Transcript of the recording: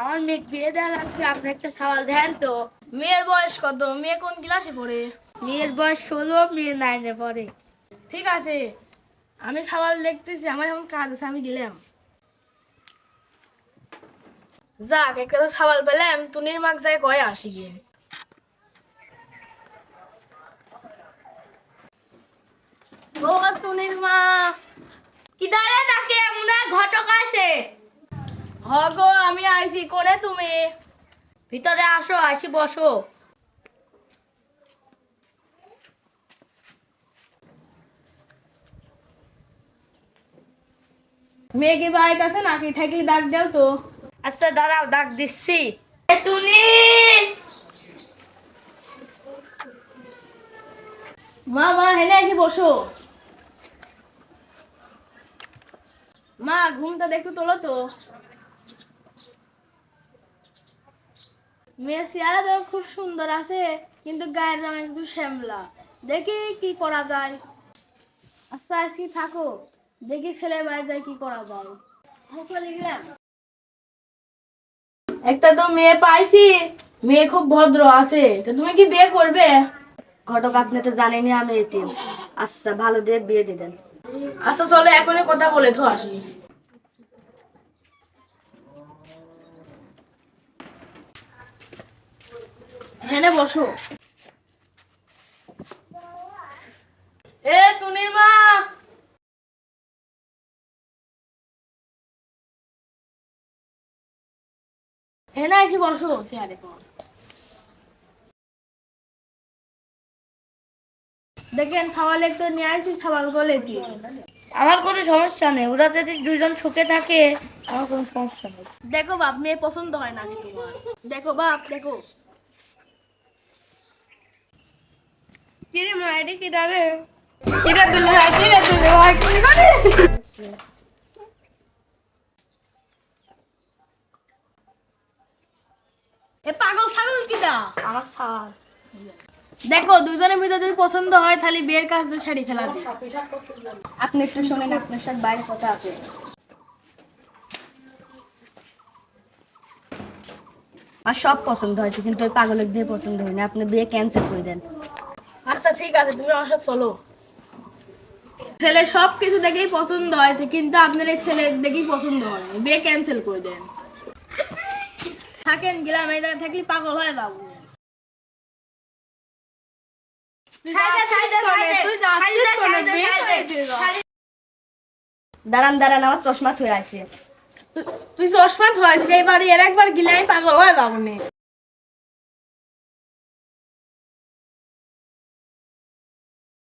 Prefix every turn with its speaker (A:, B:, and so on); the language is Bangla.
A: আমার মেয়ে বিয়ে দেওয়া লাগছে, আপনি একটা সওয়াল দেন তো।
B: মেয়ের বয়স কত? মেয়ে কোন ক্লাসে পড়ে?
A: মেয়ের বয়স 16, মেয়ে 9-এ পড়ে।
B: ঠিক আছে, আমি সওয়াল লিখতেছি, আমার এখন কাজ আছে, আমি গেলাম। যাক, একটা তো সওয়াল পেলাম। তুনির মাক যায় কয়ে আসি গিয়ে। ও তুনির মা।
A: কি দাঁড়ে তাকে মনে হয় ঘটক আছে।
B: হ গো, আমি আইছি। করে তুমি?
A: ভিতরে আসো, আসি বসো।
B: মেয়ে কি বাড়িতে আছে নাকি? থাকলে ডাক দাও তো।
A: আচ্ছা দাঁড়াও, ডাক দিচ্ছি। এ টুনি,
B: মা মা, হেনে এসে বসো। মা, ঘুমটা দেখতে তোলো তো। মেয়ে চেহারা তো খুব সুন্দর আছে, কিন্তু গায়ের রং একটু শ্যামলা। দেখি কি করা যায়। আচ্ছা আজকে থাকো, দেখি ছেলের বাড়ি যায় কি করা যায়। চলে গেলাম। একটা তো মেয়ে পাইছি, মেয়ে খুব ভদ্র আছে। তো তুমি কি বিয়ে করবে?
A: ঘটক আপনি তো জানেনই আমি এতিম। আচ্ছা ভালো দিয়ে বিয়ে দিবেন।
B: আচ্ছা চলে, এখনই কথা বলে তো আসি। হ্যাঁ বসো। এ তুনির মা। হ্যাঁ এসে বসো চেয়ারে পর। দেখেন সওয়াল একটু নিয়ে আসি, সওয়াল বলে কি।
A: আমার কোনো সমস্যা নেই, ওরা যদি দুইজন সুখে থাকে আমার কোনো সমস্যা নেই।
B: দেখো বাপ, মেয়ে পছন্দ হয় নাকি তোমার? দেখো বাপ, দেখো।
A: কিরে মা, এটা কি ডালে? কিরে দুলে ভাই, কিরে দুলে ভাই, কি করে?
B: এ পাগল ছাগল কিটা?
A: আমার স্যার।
B: দেখো দুজনের ভিতরে যদি পছন্দ হয় তাহলে বিয়ের কাজ সারি ফেলা দিই।
A: আপনি একটু শোনেন, আপনার সাথে বাইরে কথা আছে। আর সব পছন্দ হয়েছে, কিন্তু ওই পাগলের দিয়ে পছন্দ হয়নি। আপনি বিয়ে ক্যান্সেল করে দেন।
B: আচ্ছা ঠিক আছে, তুমি আমার সাথে চলো। ছেলে সব কিছু দেখেই পছন্দ হয়েছে, কিন্তু আপনার এই ছেলে দেখেই পছন্দ হয় না। বিয়ে ক্যান্সেল করে দেন। থাকেন, গেলাম। এই জায়গায় থাকলে পাগল হয়ে যাবো।
A: দাঁড়ান দাঁড়ান, আমার চশমা থুয়ে আছে।
B: তুই চশমা ধোয়াইছিস, এই বাড়ি এর একবার গেলে আমি পাগল হয়ে যাবো নে।